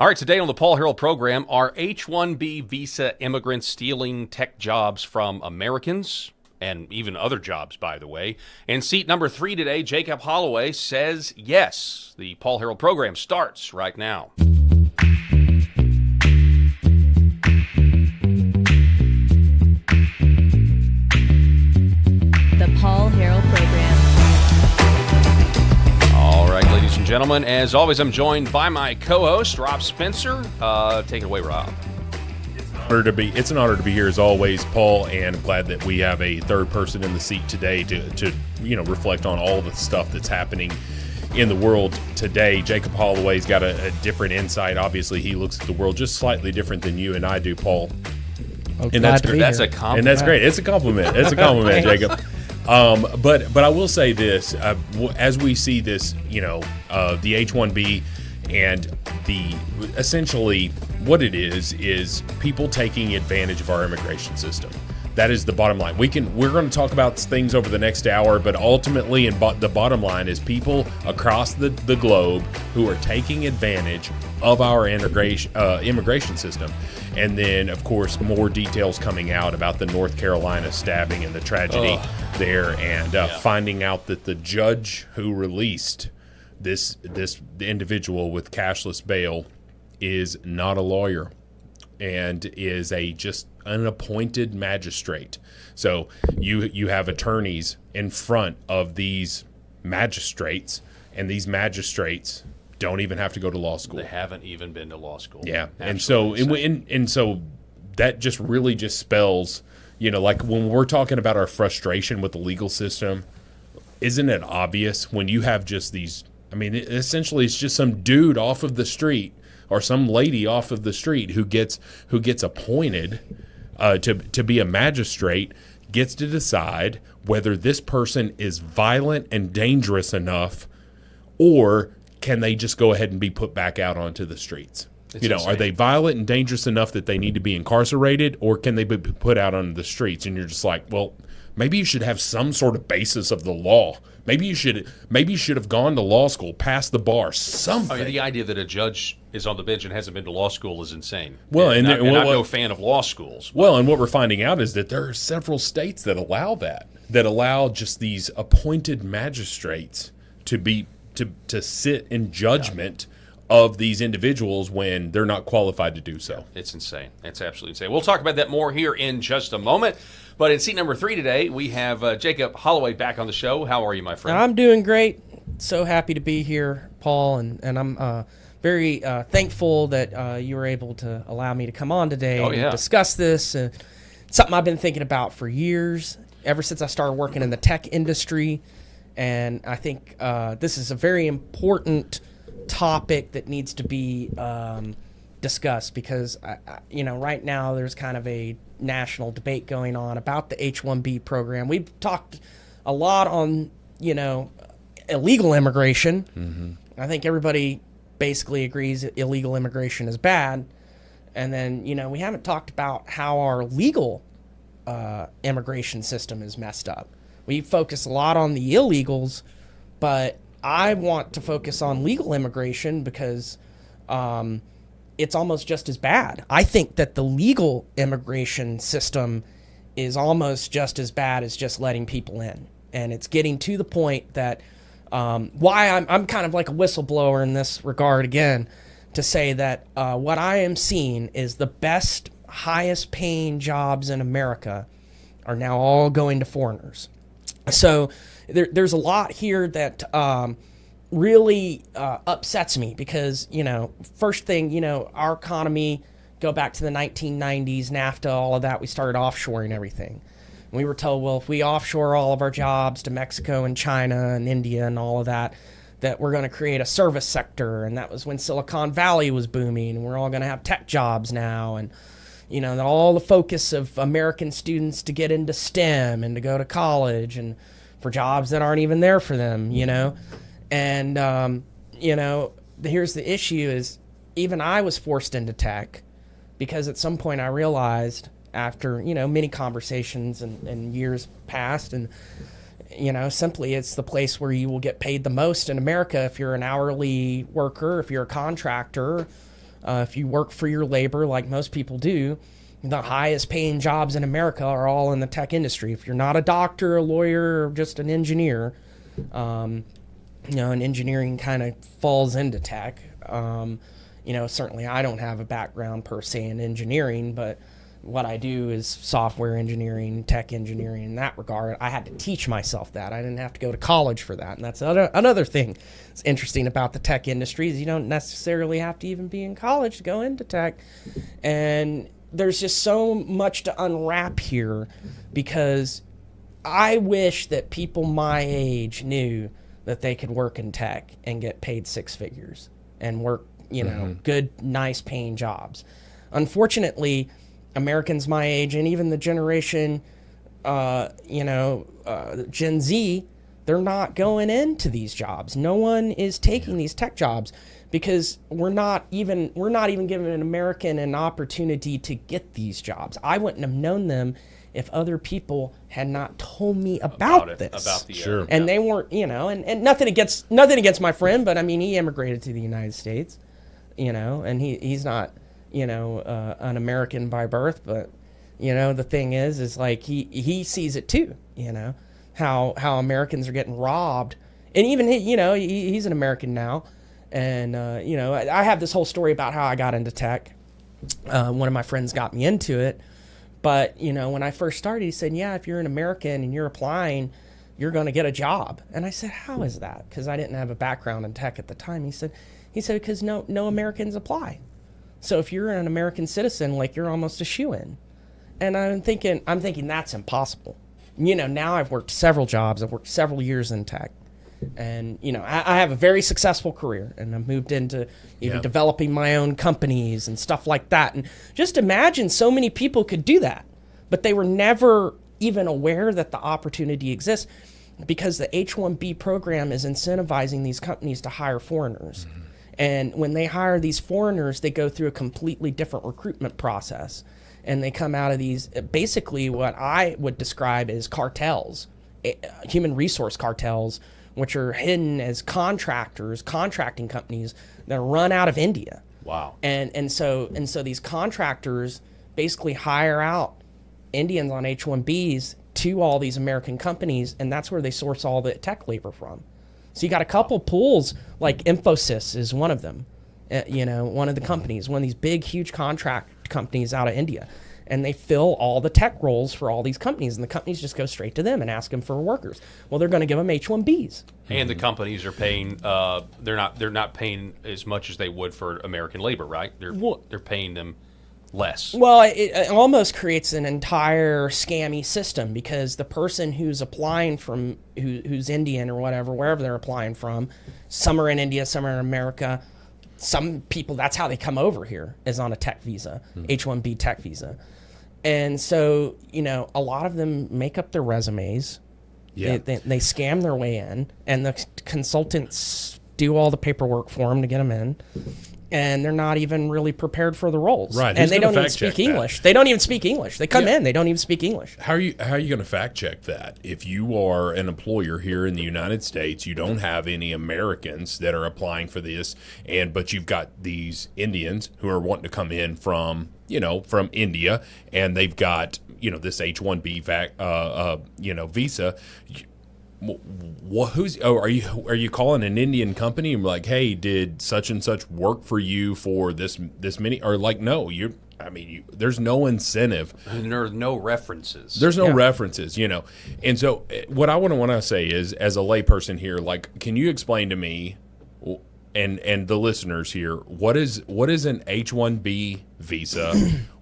All right, today on the Paul Harrell program, are H1-B visa immigrants stealing tech jobs from Americans? And even other jobs, by the way. In seat number 3 today, Jacob Holloway says yes. The Paul Harrell program starts right now. The Paul Harrell program. All right, ladies and gentlemen, as always, I'm joined by my co-host, Rob Spencer. Take it away, Rob. It's an honor to be here as always, Paul, and I'm glad that we have a third person in the seat today to reflect on all the stuff that's happening in the world today. Jacob Holloway's got a different insight. Obviously, he looks at the world just slightly different than you and I do, Paul. And that's great. That's a compliment. And that's great. It's a compliment. It's a compliment, Jacob. But I will say this: as we see this, the H1-B and essentially what it is people taking advantage of our immigration system. That is the bottom line. We're going to talk about things over the next hour, but ultimately, the bottom line is people across the globe who are taking advantage of our immigration system. And then, of course, more details coming out about the North Carolina stabbing and the tragedy there, and finding out that the judge who released the individual with cashless bail is not a lawyer and is just an appointed magistrate. So you have attorneys in front of these magistrates, and these magistrates don't even have to go to law school. They haven't even been to law school. Yeah, and so that just really just spells, like when we're talking about our frustration with the legal system, isn't it obvious when you have just these? I mean, essentially, it's just some dude off of the street or some lady off of the street who gets appointed to be a magistrate, gets to decide whether this person is violent and dangerous enough, or can they just go ahead and be put back out onto the streets? Are they violent and dangerous enough that they need to be incarcerated, or can they be put out onto the streets? And you're just like, well, maybe you should have some sort of basis of the law. Maybe you should have gone to law school, passed the bar, something. I mean, the idea that a judge is on the bench and hasn't been to law school is insane. Well, I'm no fan of law schools. Well, and what we're finding out is that there are several states that allow just these appointed magistrates to sit in judgment of these individuals when they're not qualified to do so. It's insane. It's absolutely insane. We'll talk about that more here in just a moment. But in seat number 3 today, we have Jacob Holloway back on the show. How are you, my friend? I'm doing great. So happy to be here, Paul, and I'm very thankful that you were able to allow me to come on today and discuss this. Something I've been thinking about for years, ever since I started working in the tech industry. And I think this is a very important topic that needs to be discussed because, right now there's kind of a national debate going on about the H1-B program. We've talked a lot on, illegal immigration. Mm-hmm. I think everybody basically agrees that illegal immigration is bad. And then, we haven't talked about how our legal immigration system is messed up. We focus a lot on the illegals, but I want to focus on legal immigration because it's almost just as bad. I think that the legal immigration system is almost just as bad as just letting people in. And it's getting to the point that why I'm kind of like a whistleblower in this regard again, to say that what I am seeing is the best, highest paying jobs in America are now all going to foreigners. So there's a lot here that really upsets me because, first thing, our economy, go back to the 1990s, NAFTA, all of that, we started offshoring everything. And we were told, well, if we offshore all of our jobs to Mexico and China and India and all of that we're going to create a service sector. And that was when Silicon Valley was booming, and we're all going to have tech jobs now. And, that all the focus of American students to get into STEM and to go to college and for jobs that aren't even there for them, And, here's the issue is even I was forced into tech because at some point I realized after, many conversations and years passed and, simply it's the place where you will get paid the most in America if you're an hourly worker, if you're a contractor, If you work for your labor, like most people do, the highest paying jobs in America are all in the tech industry. If you're not a doctor, a lawyer, or just an engineer, and engineering kind of falls into tech. Certainly I don't have a background per se in engineering, but what I do is software engineering, tech engineering in that regard. I had to teach myself that. I didn't have to go to college for that. And that's another thing that's interesting about the tech industry is you don't necessarily have to even be in college to go into tech. And there's just so much to unwrap here because I wish that people my age knew that they could work in tech and get paid six figures and work, good, nice paying jobs. Unfortunately, Americans my age and even the generation, Gen Z, they're not going into these jobs. No one is taking these tech jobs because we're not even giving an American an opportunity to get these jobs. I wouldn't have known them if other people had not told me about this. Sure. And they weren't, and nothing against my friend, but I mean, he immigrated to the United States, and he's not, an American by birth, but, the thing is like he sees it too, how Americans are getting robbed. And even he's an American now. And, I have this whole story about how I got into tech. One of my friends got me into it. But, when I first started, he said, yeah, if you're an American and you're applying, you're going to get a job. And I said, how is that? Because I didn't have a background in tech at the time. He said, because no Americans apply. So if you're an American citizen, like you're almost a shoo-in. And I'm thinking that's impossible. Now I've worked several jobs. I've worked several years in tech. And, I have a very successful career, and I've moved into even developing my own companies and stuff like that. And just imagine so many people could do that, but they were never even aware that the opportunity exists because the H1-B program is incentivizing these companies to hire foreigners. Mm-hmm. And when they hire these foreigners, they go through a completely different recruitment process. And they come out of these, basically what I would describe as cartels, human resource cartels, which are hidden as contracting companies that run out of India. Wow. And so these contractors basically hire out Indians on H1Bs to all these American companies, and that's where they source all the tech labor from. So you got a couple pools, like Infosys is one of them, one of the companies, one of these big, huge contract companies out of India. And they fill all the tech roles for all these companies, and the companies just go straight to them and ask them for workers. Well, they're going to give them H1Bs. And the companies are paying. They're not paying as much as they would for American labor, right? They're paying them less. Well, it almost creates an entire scammy system because the person who's applying from who's Indian or whatever, wherever they're applying from, some are in India, some are in America. Some people, that's how they come over here, is on a tech visa, H1B tech visa. And so, a lot of them make up their resumes. Yeah. They scam their way in, and the consultants do all the paperwork for them to get them in. And they're not even really prepared for the roles. Right. And they don't even speak English. They don't even speak English. They come in, they don't even speak English. How are you going to fact check that? If you are an employer here in the United States, you don't have any Americans that are applying for this, but you've got these Indians who are wanting to come in from India, and they've got, this H-1B visa. Are you calling an Indian company and like, hey, did such and such work for you for this many? Or like, no, there's no incentive. And there are no references. There's no references, And so what I want to say is, as a layperson here, like, can you explain to me and the listeners here, what is an H-1B visa?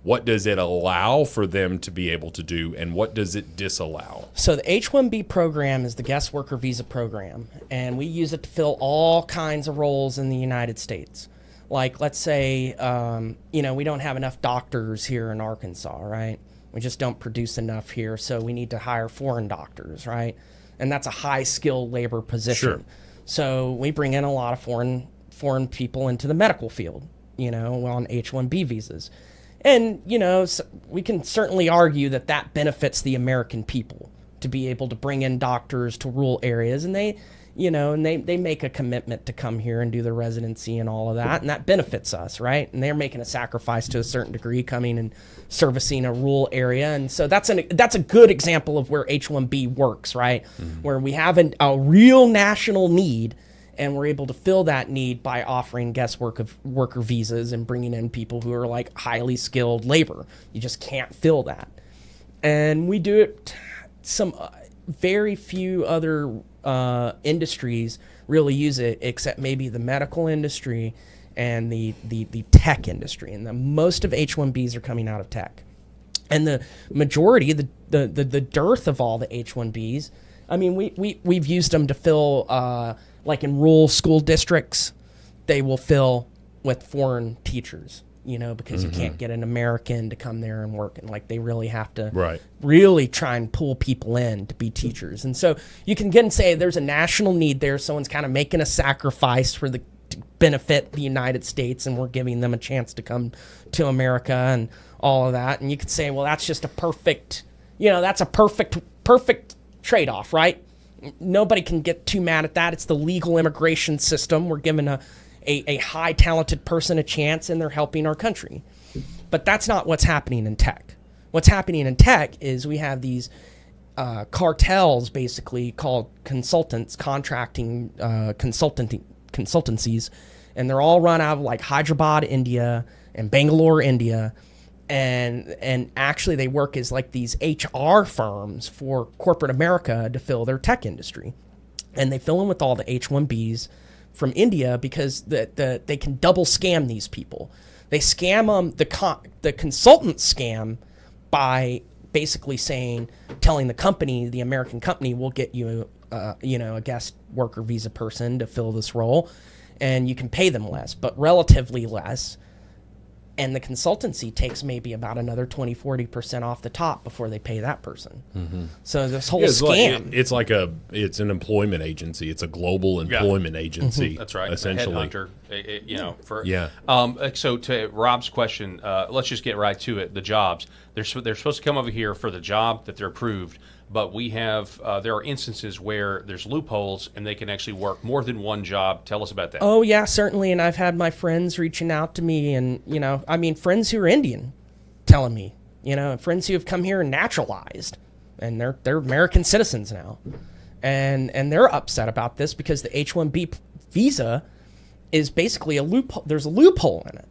What does it allow for them to be able to do, and what does it disallow? So the H-1B program is the guest worker visa program, and we use it to fill all kinds of roles in the United States. Like, let's say, we don't have enough doctors here in Arkansas, right? We just don't produce enough here, so we need to hire foreign doctors, right? And that's a high-skilled labor position. Sure. So we bring in a lot of foreign people into the medical field, on H-1B visas. And, we can certainly argue that benefits the American people to be able to bring in doctors to rural areas, and they make a commitment to come here and do the residency and all of that, and that benefits us, right? And they're making a sacrifice to a certain degree, coming and servicing a rural area, and so that's a good example of where H1B works, right? Where we have a real national need, and we're able to fill that need by offering guest worker visas and bringing in people who are like highly skilled labor. You just can't fill that, and we do it. Some very few other industries really use it, except maybe the medical industry and the tech industry. And most of H1Bs are coming out of tech. And the majority, the dearth of all the H1Bs, I mean, we've used them to fill, like in rural school districts, they will fill with foreign teachers, because you can't get an American to come there and work. And like they really have to really try and pull people in to be teachers. And so you can again say there's a national need there. Someone's kind of making a sacrifice to benefit the United States, and we're giving them a chance to come to America and all of that. And you could say, well, that's just a perfect, that's a perfect trade-off, right? Nobody can get too mad at that. It's the legal immigration system. We're giving a high talented person a chance, and they're helping our country. But that's not what's happening in tech. What's happening in tech is we have these cartels, basically called contracting consultancies, and they're all run out of like Hyderabad, India, and Bangalore, India, and actually they work as like these HR firms for corporate America to fill their tech industry, and they fill in with all the H1Bs from India because they can double scam these people. They scam them, the consultants scam by basically telling the American company, we'll get you a guest worker visa person to fill this role, and you can pay them less, but relatively less. And the consultancy takes maybe about another 20-40% off the top before they pay that person. So this whole scam. It's an employment agency. It's a global employment agency. That's right. Essentially. A headhunter. So to Rob's question, let's just get right to it. The jobs. They're supposed to come over here for the job that they're approved. But we have there are instances where there's loopholes and they can actually work more than one job. Tell us about that. Oh yeah, certainly. And I've had my friends reaching out to me, and friends who are Indian telling me, friends who have come here and naturalized, and they're American citizens now, and they're upset about this because the H1B visa is basically a loophole. There's a loophole in it,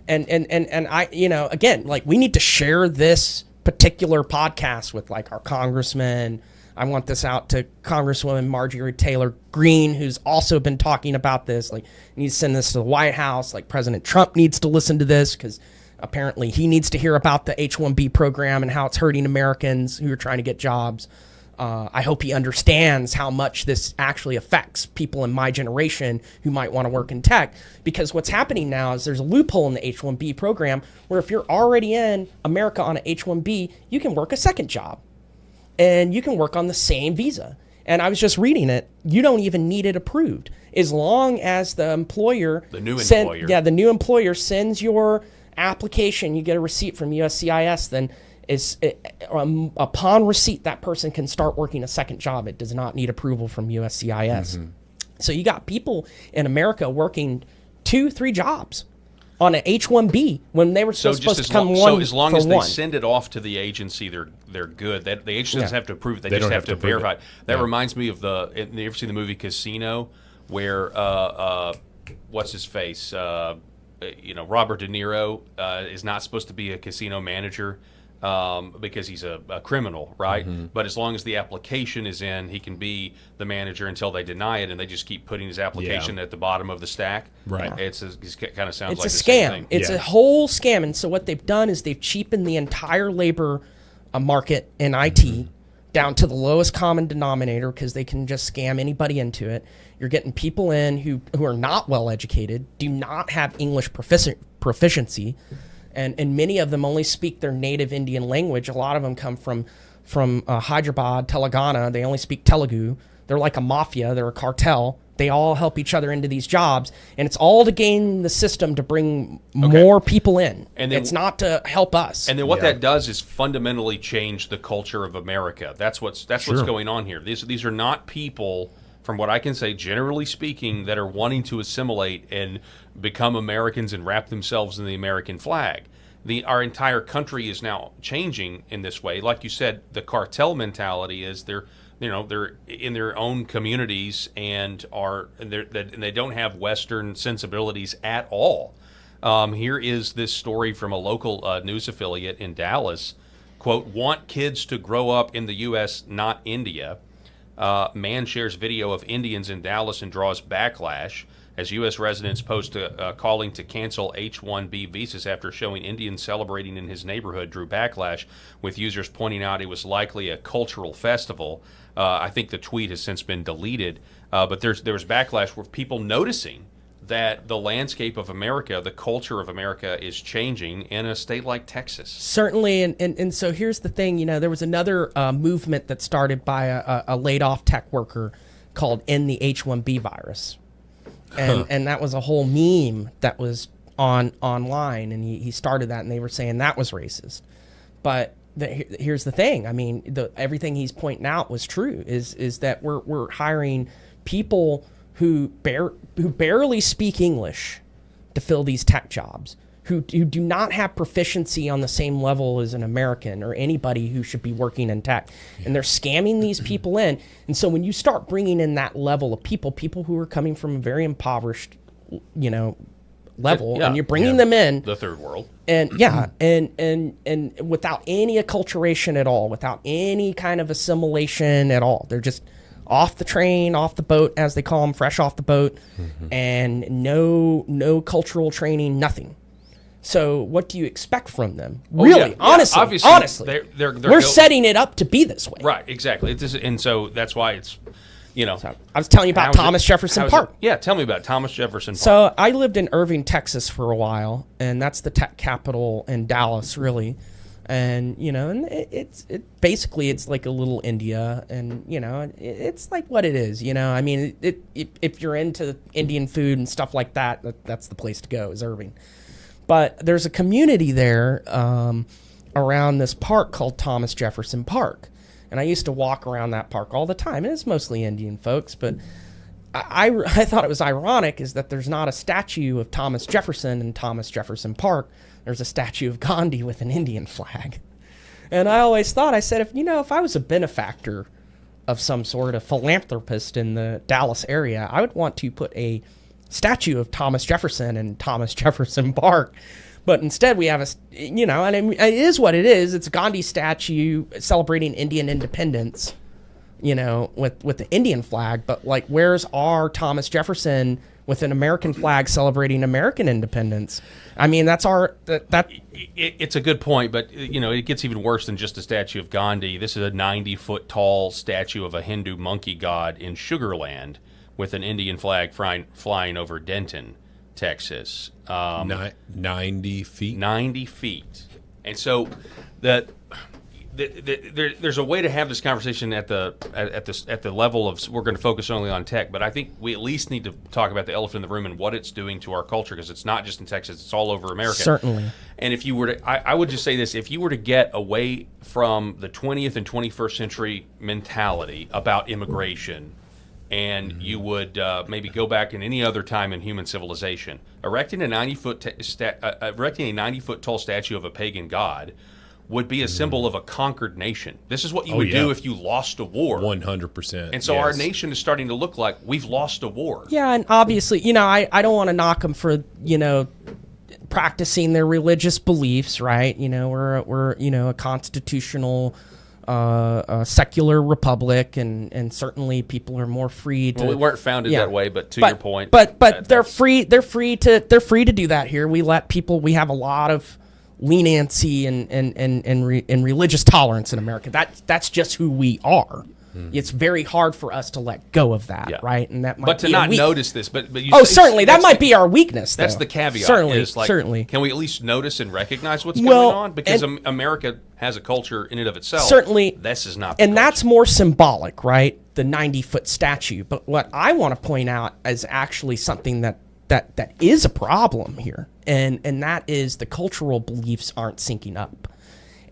and I again, like, we need to share this particular podcast with like our congressman. I want this out to Congresswoman Marjorie Taylor Greene, who's also been talking about this. Like, you need to send this to the White House. Like, President Trump needs to listen to this because apparently he needs to hear about the H1B program and how it's hurting Americans who are trying to get jobs. I hope he understands how much this actually affects people in my generation who might want to work in tech, because what's happening now is there's a loophole in the H1B program where if you're already in America on an H1B, you can work a second job and you can work on the same visa. And I was just reading it. You don't even need it approved as long as the new employer sends your application. You get a receipt from USCIS, then upon receipt, that person can start working a second job. It does not need approval from USCIS. So you got people in America working 2-3 jobs on an H1B when they were supposed to come one. So as long as they one. Send it off to the agency, they're good. The agency doesn't have to approve it. They just have to verify it. That reminds me of you ever seen the movie Casino, where what's his face? Robert De Niro is not supposed to be a casino manager. Because he's a criminal, right? But as long as the application is in, he can be the manager until they deny it, and they just keep putting his application at the bottom of the stack. Right. It kind of sounds like it's the a same scam. thing. It's a whole scam. And so what they've done is they've cheapened the entire labor market in IT down to the lowest common denominator, because they can just scam anybody into it. You're getting people in who are not well educated, do not have English proficiency. And many of them only speak their native Indian language. A lot of them come from Hyderabad, Telangana. They only speak Telugu. They're like a mafia. They're a cartel. They all help each other into these jobs, and it's all to gain the system to bring more people in. And then, it's not to help us. And then what that does is fundamentally change the culture of America. That's what's going on here. These are not people, from what I can say, generally speaking, that are wanting to assimilate and become Americans and wrap themselves in the American flag. Our entire country is now changing in this way. Like you said, the cartel mentality is they're in their own communities and they don't have Western sensibilities at all. Here is this story from a local news affiliate in Dallas. Quote, want kids to grow up in the U.S., not India. Man shares video of Indians in Dallas and draws backlash as U.S. residents post calling to cancel H1-B visas after showing Indians celebrating in his neighborhood drew backlash, with users pointing out it was likely a cultural festival. I think the tweet has since been deleted, but there was backlash with people noticing that the landscape of America, the culture of America, is changing in a state like Texas. Certainly, and so here's the thing. There was another movement that started by a laid-off tech worker called End the H1-B virus. And that was a whole meme that was online, and he started that, and they were saying that was racist. But here's the thing. I mean, everything he's pointing out was true. Is that we're hiring people who barely speak English to fill these tech jobs, who do not have proficiency on the same level as an American or anybody who should be working in tech. And they're scamming these people in. And so when you start bringing in that level of people who are coming from a very impoverished, level, and you're bringing them in. The third world. And and without any acculturation at all, without any kind of assimilation at all. They're just off the train, off the boat, as they call them, fresh off the boat, and no cultural training, nothing. So what do you expect from them? Really, honestly, we're setting it up to be this way. Right, exactly. And so that's why it's, So I was telling you about Thomas Jefferson Park. Yeah, tell me about Thomas Jefferson Park. So I lived in Irving, Texas for a while, and that's the tech capital in Dallas, really. And, and it's basically like a little India, and, it's like what it is, I mean, if you're into Indian food and stuff like that, that's the place to go, is Irving. But there's a community there around this park called Thomas Jefferson Park. And I used to walk around that park all the time. And it's mostly Indian folks, but I thought it was ironic is that there's not a statue of Thomas Jefferson in Thomas Jefferson Park. There's a statue of Gandhi with an Indian flag. And I always thought, I said, if I was a benefactor of some sort, a philanthropist in the Dallas area, I would want to put a statue of Thomas Jefferson in Thomas Jefferson Park. But instead we have and it is what it is. It's a Gandhi statue celebrating Indian independence, with the Indian flag. But like, where's our Thomas Jefferson with an American flag celebrating American independence? I mean, that's It's a good point, but it gets even worse than just a statue of Gandhi. This is a 90-foot tall statue of a Hindu monkey god in Sugar Land with an Indian flag flying over Denton, Texas. 90 feet. 90 feet, and so there's a way to have this conversation at the level of, we're going to focus only on tech, but I think we at least need to talk about the elephant in the room and what it's doing to our culture, because it's not just in Texas, it's all over America. Certainly. And if you were to, I would just say this, if you were to get away from the 20th and 21st century mentality about immigration, and you would maybe go back in any other time in human civilization, erecting a 90-foot tall statue of a pagan god would be a symbol of a conquered nation. This is what you would do if you lost a war. 100%. And so our nation is starting to look like we've lost a war. Yeah, and obviously, I don't want to knock them for, practicing their religious beliefs, right? We're a constitutional, secular republic, and certainly people are more free to. Well, we weren't founded that way, but your point. But they're free. They're free to do that here. We let people. We have a lot of leniency and religious tolerance in America. That's just who we are. It's very hard for us to let go of that, right? And that might but to be not notice this, but you certainly that might be our weakness. That's though. the caveat. Certainly. Can we at least notice and recognize what's going on? Because America has a culture in and of itself. Certainly, this is not. And that's more symbolic, right? the 90-foot statue. But what I want to point out is actually something that is a problem here, and that is the cultural beliefs aren't syncing up,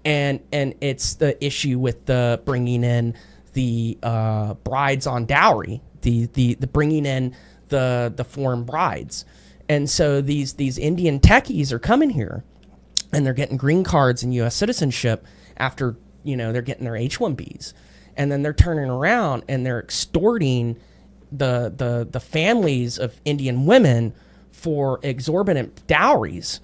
and it's the issue with the bringing in the brides on dowry, the bringing in the foreign brides, and so these Indian techies are coming here, and they're getting green cards and U.S. citizenship after they're getting their H1-Bs, and then they're turning around and they're extorting the families of Indian women for exorbitant dowries,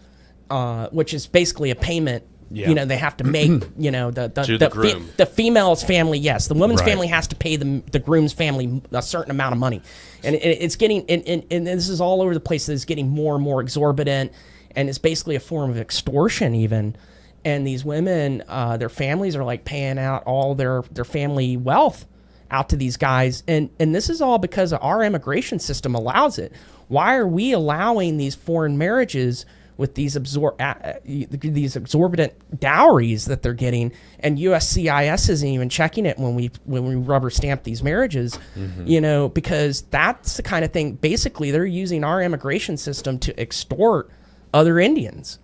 which is basically a payment. Yeah. They have to make. the groom. The female's family, yes, the woman's Right. family has to pay the groom's family a certain amount of money, and it's getting and this is all over the place. It's getting more and more exorbitant, and it's basically a form of extortion even. And these women, their families are like paying out all their family wealth out to these guys. And this is all because our immigration system allows it. Why are we allowing these foreign marriages with these exorbitant dowries that they're getting? And USCIS isn't even checking it when we rubber stamp these marriages, because that's the kind of thing. Basically, they're using our immigration system to extort other Indians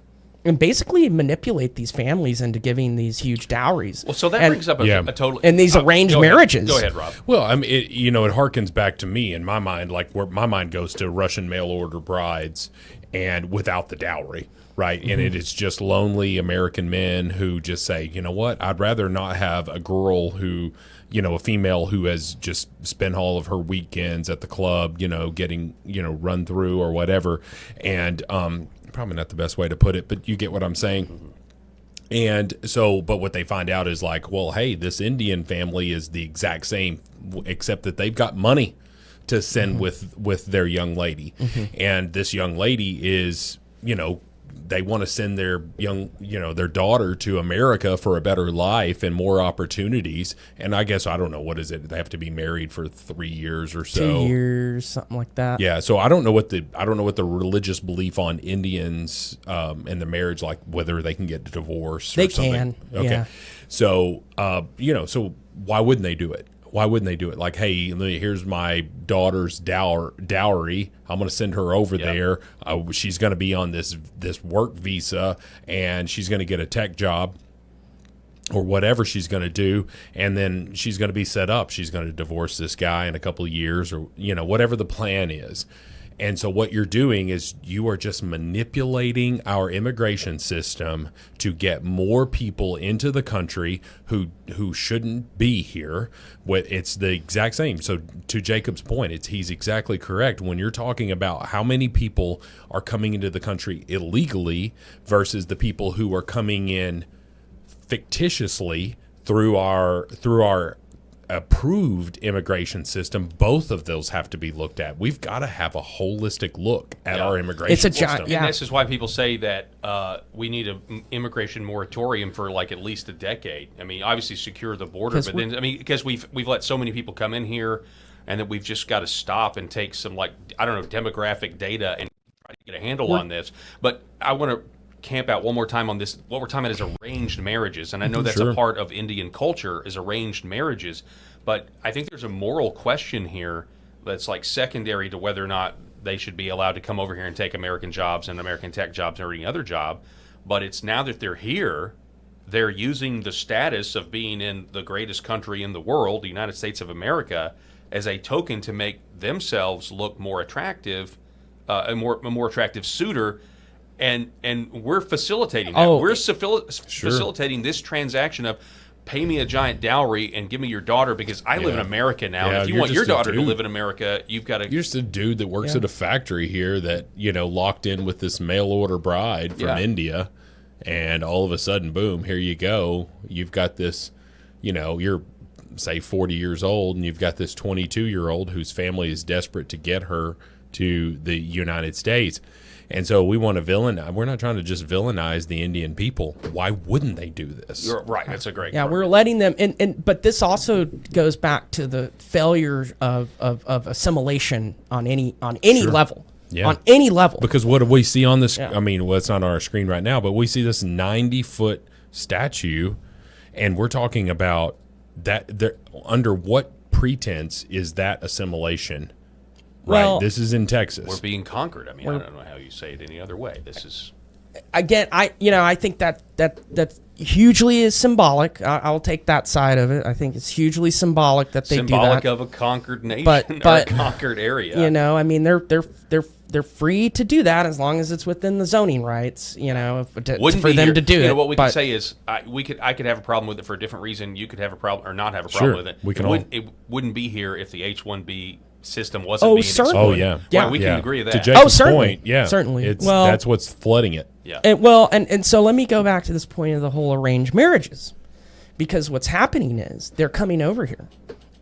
and basically manipulate these families into giving these huge dowries. Well, so that brings up a total... And these arranged marriages. Go ahead, Rob. Well, I mean, it harkens back to me in my mind, like where my mind goes to Russian mail order brides and without the dowry, right? And it is just lonely American men who just say, you know what, I'd rather not have a girl who, a female who has just spent all of her weekends at the club, getting, run through or whatever. And, probably not the best way to put it, but you get what I'm saying. And so, but what they find out is like, well, hey, this Indian family is the exact same, except that they've got money to send with their young lady. And this young lady is, they want to send their their daughter to America for a better life and more opportunities. And I guess, I don't know, what is it? They have to be married for 3 years or so. 2 years, something like that. Yeah. So I don't know what the religious belief on Indians and the marriage, like whether they can get a divorce or something. They can. Okay. Yeah. So, so why wouldn't they do it? Why wouldn't they do it? Like, hey, here's my daughter's dowry. I'm going to send her over there. She's going to be on this work visa, and she's going to get a tech job or whatever she's going to do, and then she's going to be set up. She's going to divorce this guy in a couple of years, or whatever the plan is. And so what you're doing is you are just manipulating our immigration system to get more people into the country who shouldn't be here. It's the exact same. So to Jacob's point, he's exactly correct. When you're talking about how many people are coming into the country illegally versus the people who are coming in fictitiously through our approved immigration system, both of those have to be looked at. We've got to have a holistic look at our immigration system. And this is why people say that we need an immigration moratorium for like at least a decade. I mean, obviously secure the border, but then because we've let so many people come in here, and that we've just got to stop and take some demographic data and try to get a handle on this. But I want to camp out one more time on this. What we're talking about is arranged marriages, and I know that's a part of Indian culture is arranged marriages, but I think there's a moral question here that's like secondary to whether or not they should be allowed to come over here and take American jobs and American tech jobs and any other job. But it's now that they're here, they're using the status of being in the greatest country in the world, the United States of America, as a token to make themselves look more attractive, a more attractive suitor. And we're facilitating that. We're facilitating this transaction of pay me a giant dowry and give me your daughter because I live in America now. And if you want your daughter to live in America, you've got to... You're just a dude that works at a factory here that, locked in with this mail order bride from India. And all of a sudden, boom, here you go. You've got this, you're, say, 40 years old, and you've got this 22-year-old whose family is desperate to get her to the United States. And so we want to villainize. We're not trying to just villainize the Indian people. Why wouldn't they do this? You're right. That's a great. Yeah, we're letting them. But this also goes back to the failure of assimilation on any level. Yeah. On any level. Because what do we see on this? Yeah. I mean, well, it's not on our screen right now, but we see this 90-foot statue, and we're talking about that. Under what pretense is that assimilation? Well, right. This is in Texas. We're being conquered. I mean, I don't know how you say it any other way. This is again. I think that hugely is symbolic. I'll take that side of it. I think it's hugely symbolic that they do that. Symbolic of a conquered nation or a conquered area. I mean, they're free to do that as long as it's within the zoning rights. For them to do it. What we could say is, I could have a problem with it for a different reason. You could have a problem or not have a problem with it. It wouldn't be here if the H1-B system wasn't being certainly. exploited. We can agree with that. To Jacob's certainly. point, certainly. That's what's flooding it. Yeah. And so let me go back to this point of the whole arranged marriages, because what's happening is they're coming over here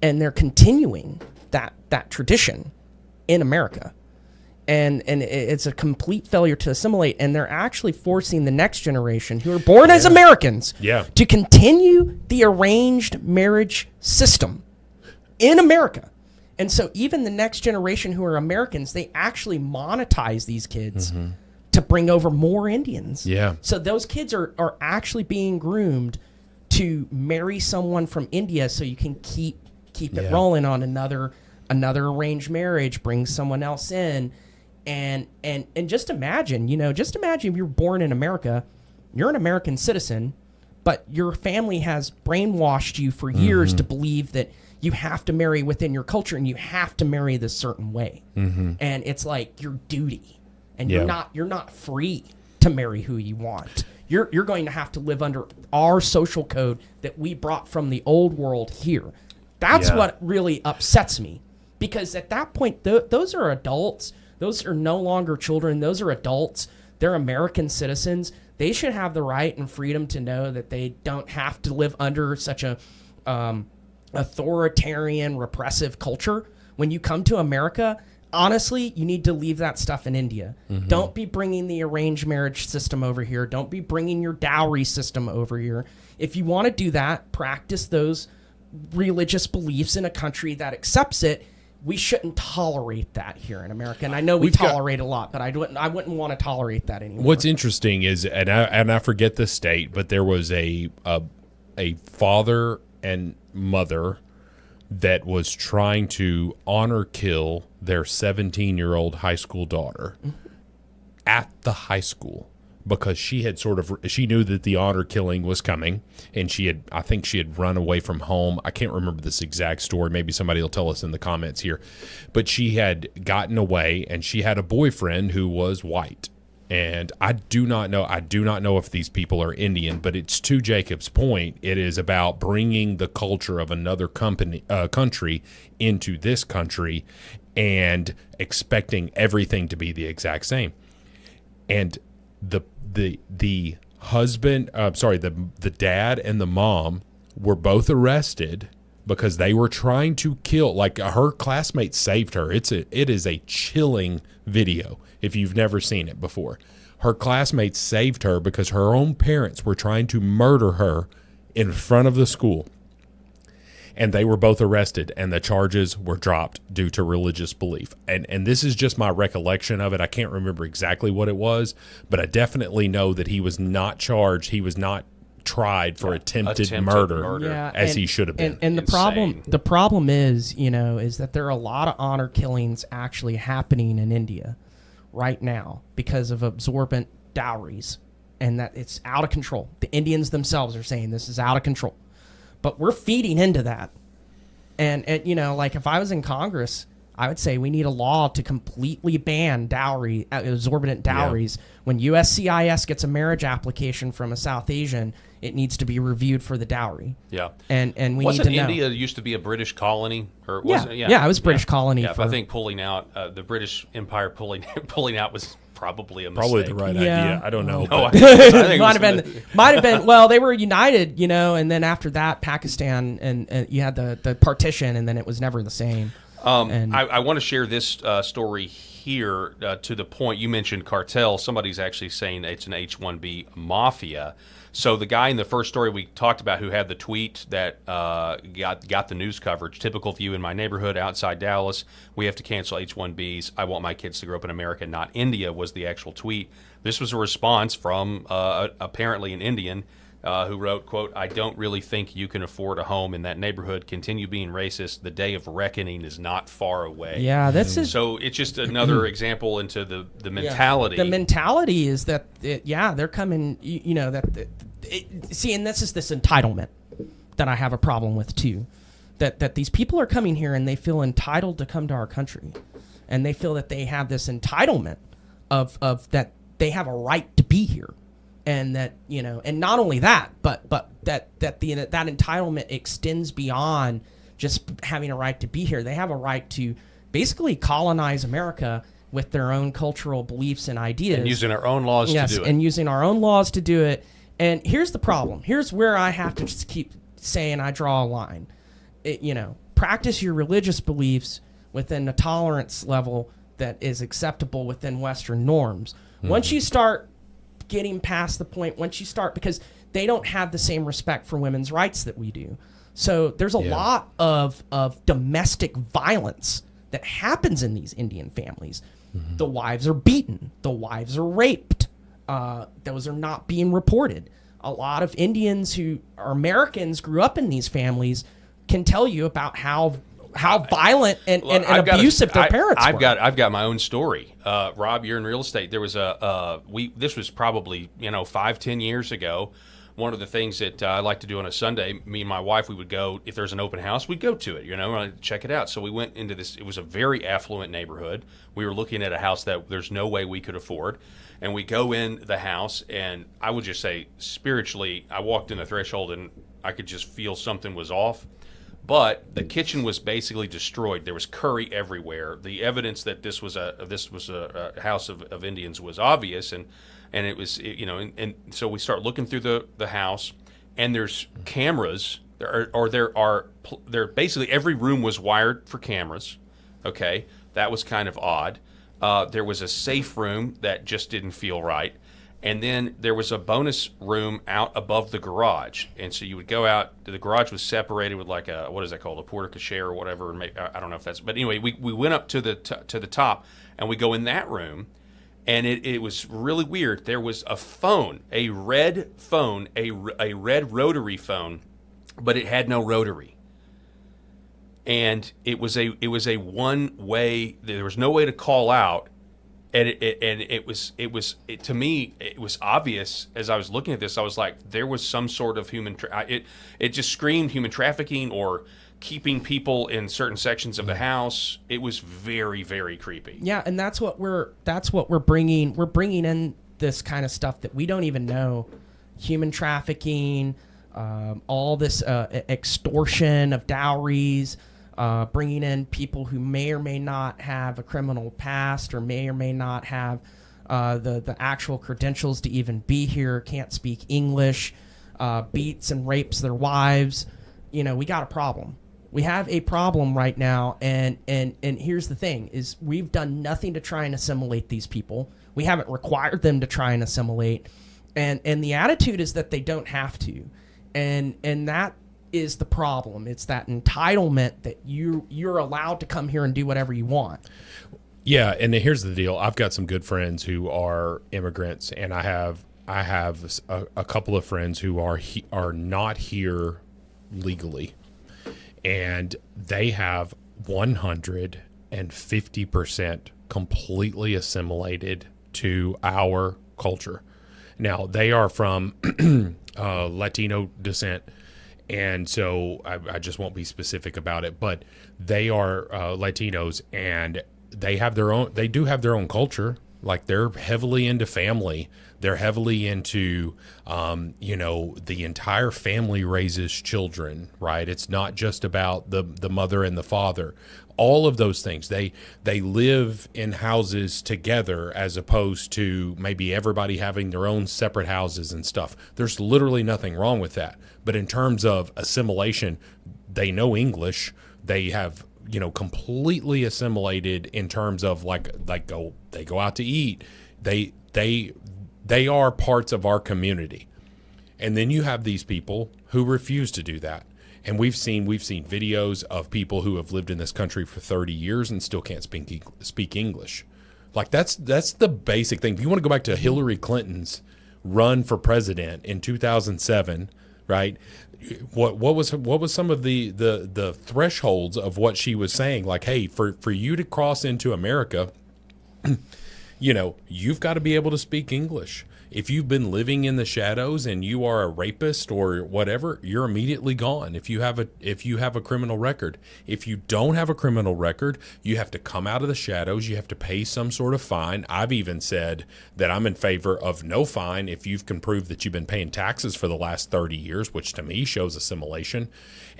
and they're continuing that tradition in America. And it's a complete failure to assimilate, and they're actually forcing the next generation who are born as Americans to continue the arranged marriage system in America. And so even the next generation who are Americans, they actually monetize these kids to bring over more Indians. Yeah. So those kids are actually being groomed to marry someone from India so you can keep it rolling on another arranged marriage, bring someone else in. And just imagine if you're born in America, you're an American citizen, but your family has brainwashed you for years to believe that you have to marry within your culture and you have to marry this certain way. And it's like your duty. And you're not free to marry who you want. You're going to have to live under our social code that we brought from the old world here. That's what really upsets me, because at that point, those are adults. Those are no longer children. Those are adults. They're American citizens. They should have the right and freedom to know that they don't have to live under such a authoritarian, repressive culture. When you come to America, honestly, you need to leave that stuff in India. Don't be bringing the arranged marriage system over here. Don't be bringing your dowry system over here. If you want to do that, practice those religious beliefs in a country that accepts it. We shouldn't tolerate that here in America. And I know we tolerate a lot, but I wouldn't want to tolerate that anymore. What's interesting is, and I forget the state, but there was a father and mother that was trying to honor kill their 17-year-old high school daughter at the high school, because she knew that the honor killing was coming, and I think she had run away from home. I can't remember this exact story. Maybe somebody will tell us in the comments here. But she had gotten away, and she had a boyfriend who was white. And I do not know if these people are Indian, but it's to Jacob's point. It is about bringing the culture of another country into this country and expecting everything to be the exact same. And the husband, the dad and the mom were both arrested because they were trying to kill. Like, her classmates saved her. It is a chilling video if you've never seen it before. Her classmates saved her because her own parents were trying to murder her in front of the school. And they were both arrested, and the charges were dropped due to religious belief. And this is just my recollection of it. I can't remember exactly what it was, but I definitely know that he was not charged. He was not tried for attempted murder as he should have been. And the problem is that there are a lot of honor killings actually happening in India right now because of absorbent dowries, and that it's out of control. The Indians themselves are saying this is out of control. But we're feeding into that. And like, if I was in Congress, I would say we need a law to completely ban exorbitant dowries. When USCIS gets a marriage application from a South Asian, it needs to be reviewed for the dowry. Yeah. And we need to know. Wasn't India used to be a British colony? Or was it was a British colony. Yeah, I think pulling out, the British Empire pulling out was probably a mistake. Probably the right idea. I don't know. No, I think might have been. Well, they were united, and then after that, Pakistan, and you had the partition, and then it was never the same. I want to share this story here to the point you mentioned cartel. Somebody's actually saying it's an H1-B mafia. So the guy in the first story we talked about who had the tweet that got the news coverage, typical view in my neighborhood outside Dallas, we have to cancel H1Bs. I want my kids to grow up in America, not India, was the actual tweet. This was a response from apparently an Indian who wrote, quote, "I don't really think you can afford a home in that neighborhood. Continue being racist. The day of reckoning is not far away." Yeah, that's it. So it's just another example into the mentality. The mentality is that, they're coming, see, and this is this entitlement that I have a problem with too. That these people are coming here and they feel entitled to come to our country. And they feel that they have this entitlement of that they have a right to be here. And that, and not only that, but that entitlement extends beyond just having a right to be here. They have a right to basically colonize America with their own cultural beliefs and ideas. And using our own laws to do it. And using our own laws to do it. And here's the problem. Here's where I have to just keep saying I draw a line. Practice your religious beliefs within a tolerance level that is acceptable within Western norms. Mm-hmm. Once you start getting past the point, because they don't have the same respect for women's rights that we do. So there's a lot of domestic violence that happens in these Indian families. Mm-hmm. The wives are beaten. The wives are raped. Those are not being reported. A lot of Indians who are Americans grew up in these families can tell you about how violent and abusive their parents were. I've got my own story. Rob, you're in real estate. There was this was probably 5-10 years ago. One of the things that I like to do on a Sunday, me and my wife, we would go, if there's an open house, we'd go to it, check it out. So we went into this. It was a very affluent neighborhood. We were looking at a house that there's no way we could afford. And we go in the house, and I would just say, spiritually, I walked in the threshold, and I could just feel something was off. But the kitchen was basically destroyed. There was curry everywhere. The evidence that this was a house of Indians was obvious, and it was and so we start looking through the house, and there's cameras. There basically every room was wired for cameras. Okay, that was kind of odd. There was a safe room that just didn't feel right. And then there was a bonus room out above the garage. And so you would go out. The garage was separated with like a, what is that called? A porte cochere or whatever. I don't know if that's, but anyway, we went up to the top, and we go in that room, and it was really weird. There was a phone, a red phone, a red rotary phone, but it had no rotary. And it was a one way. There was no way to call out. And to me, it was obvious as I was looking at this. I was like, there was some sort of it just screamed human trafficking or keeping people in certain sections of the house. It was very, very creepy. Yeah, and that's what we're bringing. We're bringing in this kind of stuff that we don't even know, human trafficking, all this extortion of dowries. Bringing in people who may or may not have a criminal past or may not have the actual credentials to even be here, can't speak English, beats and rapes their wives. We got a problem. We have a problem right now, and here's the thing, is we've done nothing to try and assimilate these people. We haven't required them to try and assimilate, and the attitude is that they don't have to, and that is the problem. It's that entitlement that you're allowed to come here and do whatever you want. Yeah, and here's the deal. I've got some good friends who are immigrants, and I have a couple of friends who are not here legally, and they have 150% completely assimilated to our culture. Now, they are from Latino descent. And so I just won't be specific about it, but they are Latinos, and they do have their own culture. Like, they're heavily into family. They're heavily into, the entire family raises children, right? It's not just about the mother and the father. All of those things. They live in houses together as opposed to maybe everybody having their own separate houses and stuff. There's literally nothing wrong with that. But in terms of assimilation, they know English. They have, completely assimilated in terms of they go out to eat. They are parts of our community. And then you have these people who refuse to do that. And we've seen videos of people who have lived in this country for 30 years and still can't speak English. Like, that's the basic thing. If you want to go back to Hillary Clinton's run for president in 2007, right? What was some of the thresholds of what she was saying? Like, hey, for you to cross into America, you've got to be able to speak English. If you've been living in the shadows and you are a rapist or whatever, you're immediately gone. If you have a criminal record, if you don't have a criminal record, you have to come out of the shadows. You have to pay some sort of fine. I've even said that I'm in favor of no fine if you can prove that you've been paying taxes for the last 30 years, which to me shows assimilation,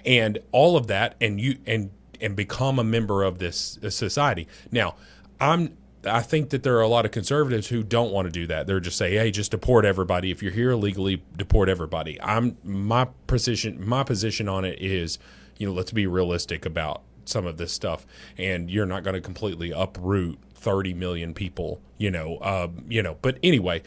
and all of that, and become a member of this society. Now, I think that there are a lot of conservatives who don't want to do that. They're just say, hey, just deport everybody. If you're here illegally, deport everybody. My position on it is, let's be realistic about some of this stuff. And you're not going to completely uproot 30 million people, But anyway,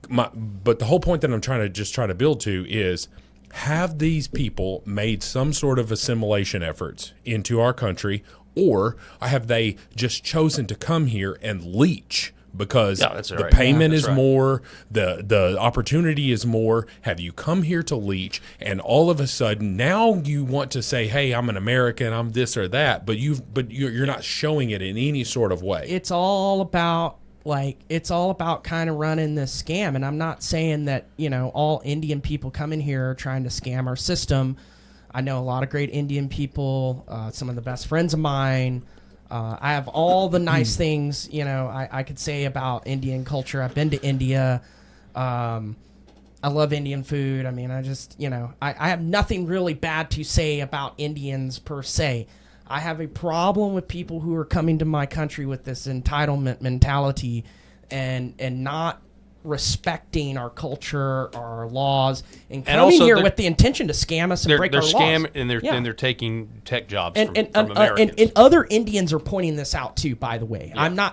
but the whole point that I'm trying to build to is, have these people made some sort of assimilation efforts into our country, or have they just chosen to come here and leech because the payment is more, the opportunity is more? Have you come here to leech, and all of a sudden now you want to say, hey, I'm an American, I'm this or that, but you're not showing it in any sort of way. It's all about kind of running this scam. And I'm not saying that, all Indian people coming here are trying to scam our system. I know a lot of great Indian people, some of the best friends of mine. I have all the nice things, I could say about Indian culture. I've been to India. I love Indian food. I mean, I have nothing really bad to say about Indians per se. I have a problem with people who are coming to my country with this entitlement mentality and not respecting our culture, our laws, and coming here with the intention to scam us and break our laws. They're taking tech jobs from Americans. And other Indians are pointing this out too, by the way. Yeah.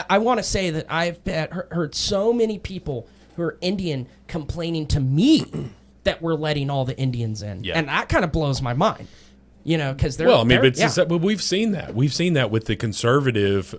I want to say that I've heard so many people who are Indian complaining to me that we're letting all the Indians in. Yeah. And that kind of blows my mind. Because they're but we've seen that. We've seen that with the conservative,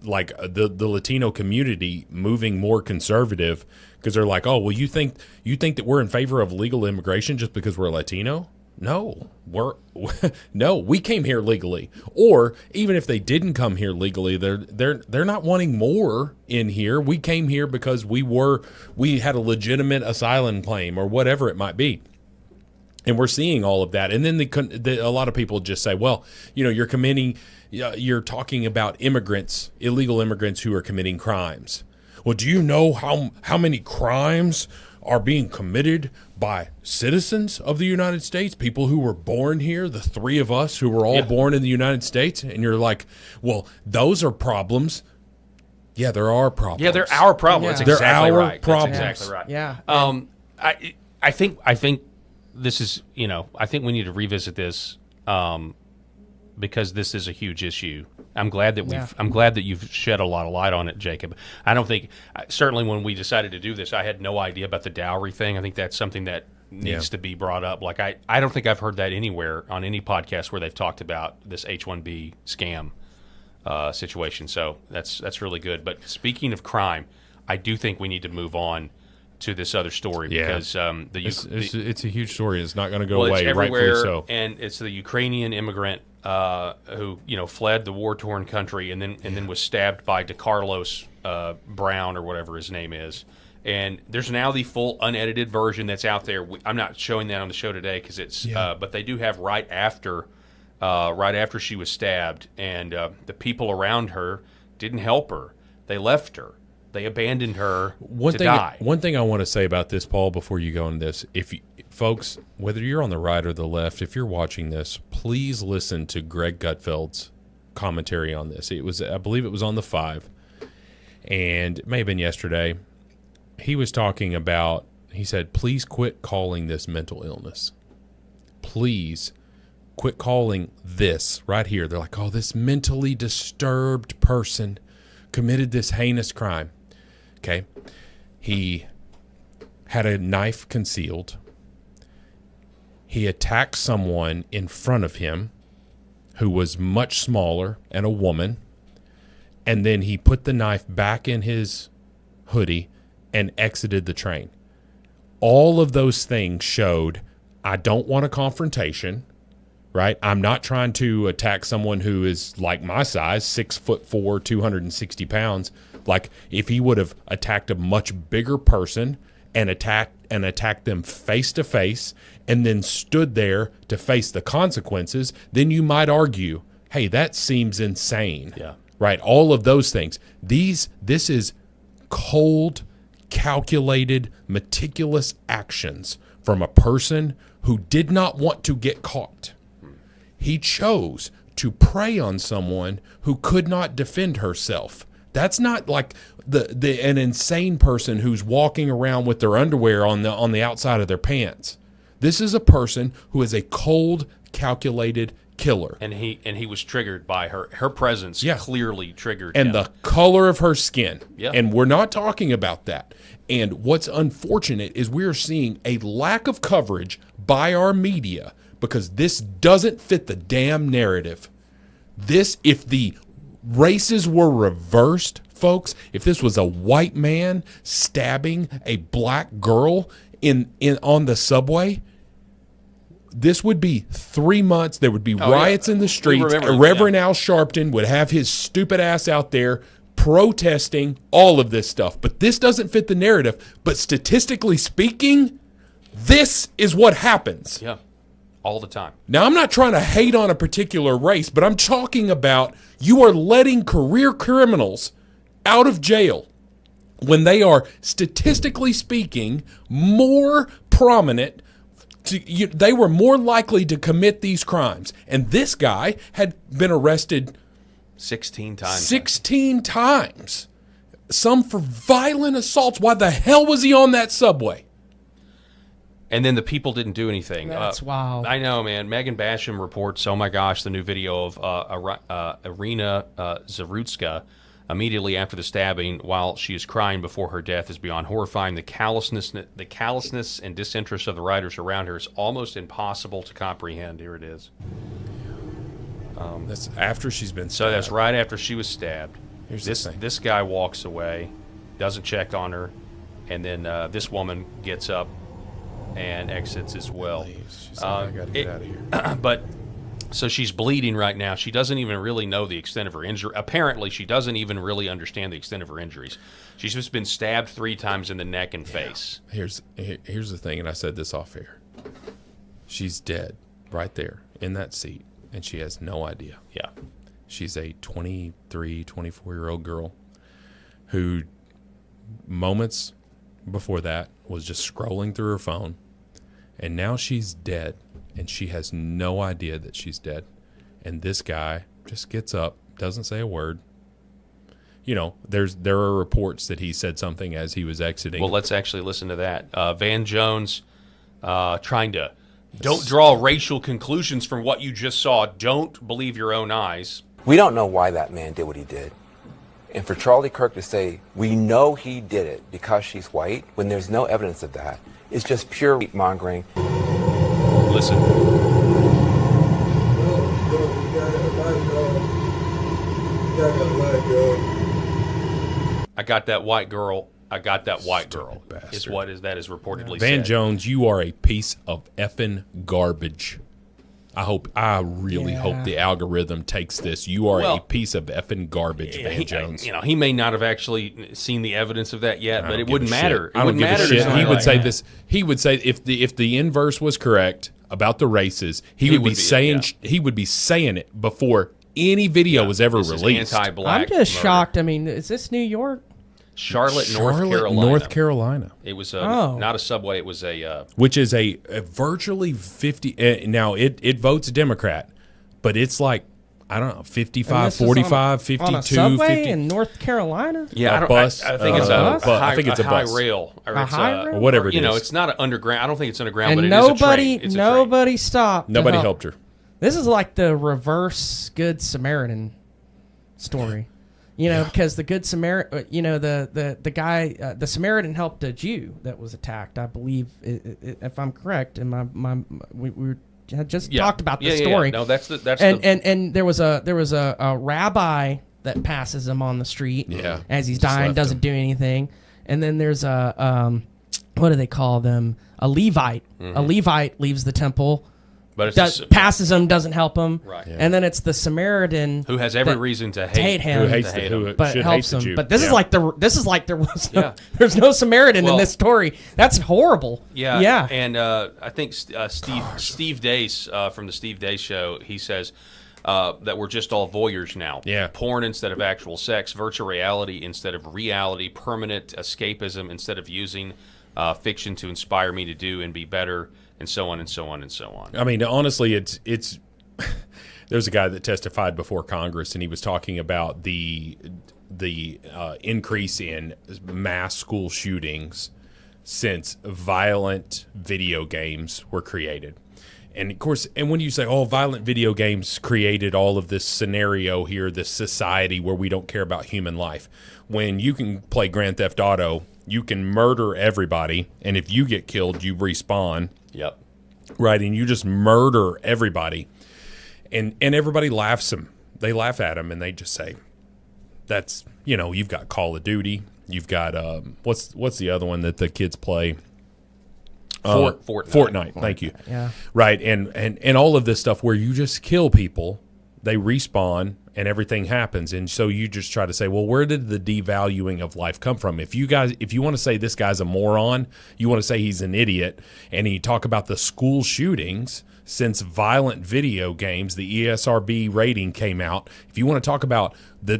like the Latino community moving more conservative, because they're like, oh, well, you think that we're in favor of legal immigration just because we're Latino? No, we came here legally. Or even if they didn't come here legally, they're not wanting more in here. We came here because we had a legitimate asylum claim or whatever it might be. And we're seeing all of that. And then a lot of people just say, well, you're talking about immigrants, illegal immigrants who are committing crimes. Well, do you know how many crimes are being committed by citizens of the United States, people who were born here, the three of us who were all born in the United States? And you're like, well, those are problems. Yeah, there are problems. Yeah, they're our problems. Yeah. That's exactly they're our right. problems. That's exactly right. Yeah. I think this is, I think we need to revisit this because this is a huge issue. I'm glad that you've shed a lot of light on it, Jacob. I don't think, certainly when we decided to do this, I had no idea about the dowry thing. I think that's something that needs to be brought up. Like I don't think I've heard that anywhere on any podcast where they've talked about this H1-B scam situation. So that's really good. But speaking of crime, I do think we need to move on to this other story because it's a huge story. It's not going to go away. It's everywhere, rightfully so. And it's the Ukrainian immigrant who fled the war-torn country and then was stabbed by DeCarlos Brown or whatever his name is. And there's now the full unedited version that's out there. I'm not showing that on the show today because it's but they do have right after she was stabbed, and the people around her didn't help her. They left her. They abandoned her to die. One thing I want to say about this, Paul, before you go into this, folks, whether you're on the right or the left, if you're watching this, please listen to Greg Gutfeld's commentary on this. I believe it was on the 5, and it may have been yesterday. He was talking about, he said, please quit calling this mental illness. Please quit calling this right here. They're like, oh, this mentally disturbed person committed this heinous crime. Okay. He had a knife concealed. He attacked someone in front of him who was much smaller and a woman. And then he put the knife back in his hoodie and exited the train. All of those things showed I don't want a confrontation, right? I'm not trying to attack someone who is like my size, 6'4", 260 pounds. Like if he would have attacked a much bigger person and attacked them face to face and then stood there to face the consequences, then you might argue, hey, that seems insane. Yeah. Right? All of those things. This is cold, calculated, meticulous actions from a person who did not want to get caught. He chose to prey on someone who could not defend herself. That's not like an insane person who's walking around with their underwear on the outside of their pants. This is a person who is a cold, calculated killer. And he was triggered by her presence. Clearly triggered and him. The color of her skin. Yeah. And we're not talking about that. And what's unfortunate is we're seeing a lack of coverage by our media because this doesn't fit the damn narrative. If the races were reversed, folks, if this was a white man stabbing a black girl on the subway, this would be 3 months. There would be riots in the streets. Reverend Al Sharpton would have his stupid ass out there protesting all of this stuff. But this doesn't fit the narrative. But statistically speaking, this is what happens. Yeah, all the time. Now, I'm not trying to hate on a particular race, but I'm talking about you are letting career criminals out of jail when they are, statistically speaking, more prominent. They were more likely to commit these crimes. And this guy had been arrested 16 times. 16 times. Some for violent assaults. Why the hell was he on that subway? And then the people didn't do anything. That's wild. I know, man. Megan Basham reports, oh my gosh, the new video of Irina Zarutska immediately after the stabbing while she is crying before her death is beyond horrifying. The callousness and disinterest of the riders around her is almost impossible to comprehend. Here it is. That's after she's been stabbed. So that's right after she was stabbed. Here's the thing. This guy walks away, doesn't check on her, and then this woman gets up and exits as well. She's like, I got to get out of here. But so she's bleeding right now. She doesn't even really know the extent of her injury. Apparently, she doesn't even really understand the extent of her injuries. She's just been stabbed 3 times in the neck and face. Here's the thing, and I said this off air. She's dead right there in that seat, and she has no idea. Yeah. She's a 23, 24-year-old girl who moments before that was just scrolling through her phone, and now she's dead, and she has no idea that she's dead. And this guy just gets up, doesn't say a word. You know, there are reports that he said something as he was exiting. Well, let's actually listen to that. Van Jones trying to don't draw racial conclusions from what you just saw. Don't believe your own eyes. We don't know why that man did what he did. And for Charlie Kirk to say, we know he did it because she's white, when there's no evidence of that, it's just pure hate-mongering. Listen. I got that white girk. I got that white girl. Is what is that is reportedly Van said. Jones, you are a piece of effing garbage. I really hope the algorithm takes this. You are a piece of effing garbage, Van Jones. He may not have actually seen the evidence of that yet, but it wouldn't matter. I don't give a shit. He would say this. He would say if the inverse was correct about the races, he would be saying it before any video was ever released. Anti-black. I'm just shocked. I mean, is this New York? Charlotte, North Carolina. It was not a subway. It was which is a virtually 50. Now it votes Democrat, but it's like I don't know 55, 45, 52, on a subway 50 in North Carolina. Yeah, a bus. I think it's a high rail or a high rail? Or whatever it is. You know, it's not an underground. I don't think it's underground, And but nobody, it is a train. nobody stopped. Nobody helped her. This is like the reverse Good Samaritan story. You know, because the Good Samaritan, the guy, the Samaritan helped a Jew that was attacked. I believe, if I'm correct, and we had just talked about this story. Yeah. No, that's and there was a rabbi that passes him on the street. Yeah, as he's dying, doesn't do anything, and then there's a what do they call them? A Levite. A Levite leaves the temple. But it's passes him, doesn't help him, right? Yeah. And then it's the Samaritan who has every reason to hate him, who hates him, but helps him. But this is like there was there's no Samaritan in this story. That's horrible. Yeah. And I think Steve Dace from the Steve Dace Show, he says that we're just all voyeurs now. Yeah, porn instead of actual sex, virtual reality instead of reality, permanent escapism instead of using fiction to inspire me to do and be better. And so on and so on and so on. I mean, honestly, it's there's a guy that testified before Congress, and he was talking about the increase in mass school shootings since violent video games were created. And of course, and when you say, "Oh, violent video games created all of this scenario here, this society where we don't care about human life," when you can play Grand Theft Auto, you can murder everybody, and if you get killed, you respawn. Yep. Right, and you just murder everybody, and everybody laughs him. They laugh at him, and they just say, "That's you've got Call of Duty, you've got what's the other one that the kids play? Fortnite. Thank you. Yeah. Right, and all of this stuff where you just kill people, they respawn, and everything happens, and so you just try to say, well, where did the devaluing of life come from? If you want to say this guy's a moron, you want to say he's an idiot, and you talk about the school shootings since violent video games, the ESRB rating came out. If you want to talk about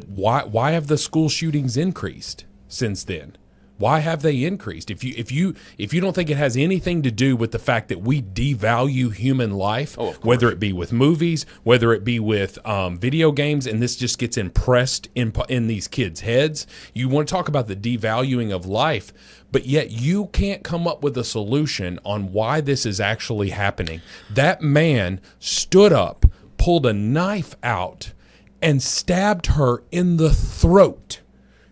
why have the school shootings increased since then? Why have they increased? If you don't think it has anything to do with the fact that we devalue human life, whether it be with movies, whether it be with video games, and this just gets impressed in these kids' heads, you want to talk about the devaluing of life, but yet you can't come up with a solution on why this is actually happening. That man stood up, pulled a knife out, and stabbed her in the throat.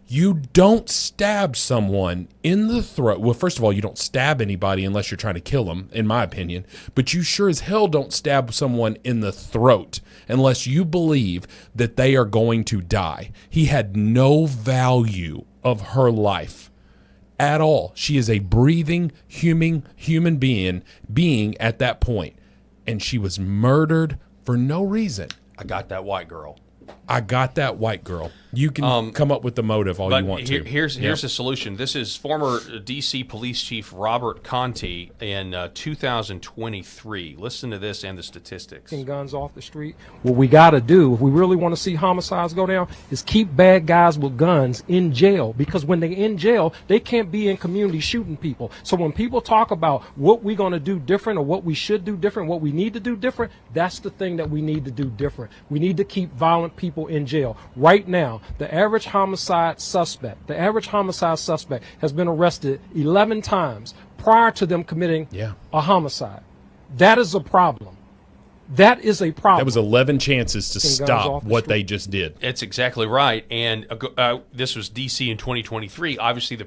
You don't stab someone in the throat. Well, first of all, you don't stab anybody unless you're trying to kill them, in my opinion. But you sure as hell don't stab someone in the throat unless you believe that they are going to die. He had no value of her life at all. She is a breathing human being at that point. And she was murdered for no reason. I got that white girl. You can come up with the motive all you want to. Here's the solution. This is former D.C. Police Chief Robert Conti in 2023. Listen to this and the statistics. Guns off the street. What we got to do, if we really want to see homicides go down, is keep bad guys with guns in jail. Because when they're in jail, they can't be in community shooting people. So when people talk about what we're going to do different or what we should do different, what we need to do different, that's the thing that we need to do different. We need to keep violent people in jail. Right now, the average homicide suspect has been arrested 11 times prior to them committing a homicide. That is a problem. That is a problem. That was 11 chances to stop what they just did. It's exactly right. And this was D.C. in 2023. Obviously, the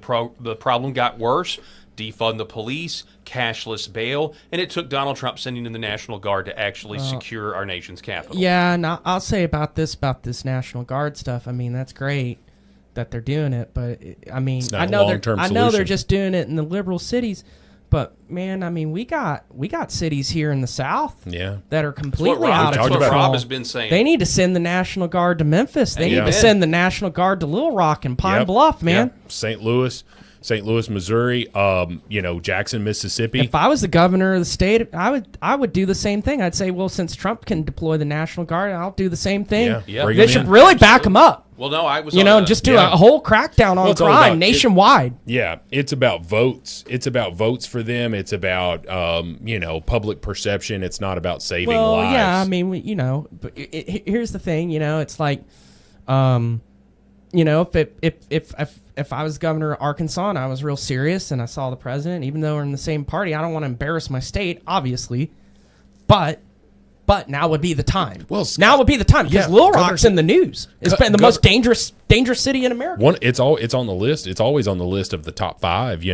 problem got worse. Defund the police, cashless bail, and it took Donald Trump sending in the National Guard to actually secure our nation's capital. Yeah, and I'll say about this National Guard stuff. I mean, that's great that they're doing it, but I mean, I know they're just doing it in the liberal cities. But man, I mean, we got cities here in the South that are completely out of control. That's what Rob has been saying. They need to send the National Guard to Memphis. They need to send the National Guard to Little Rock and Pine Bluff, man. St. Louis, Missouri, Jackson, Mississippi. If I was the governor of the state, I would do the same thing. I'd say, well, since Trump can deploy the National Guard, I'll do the same thing. Yeah. They should really back him up. Well, no, I was just do a whole crackdown on crime nationwide. It's about votes. It's about votes for them. It's about public perception. It's not about saving lives. Well, yeah, I mean, but here's the thing. It's like, if I was governor of Arkansas and I was real serious and I saw the president, even though we're in the same party, I don't want to embarrass my state, obviously, but but now would be the time. Well, now would be the time because yeah, Little Rock's in the news. It's been the most dangerous city in America. It's on the list. It's always on the list of the top 5.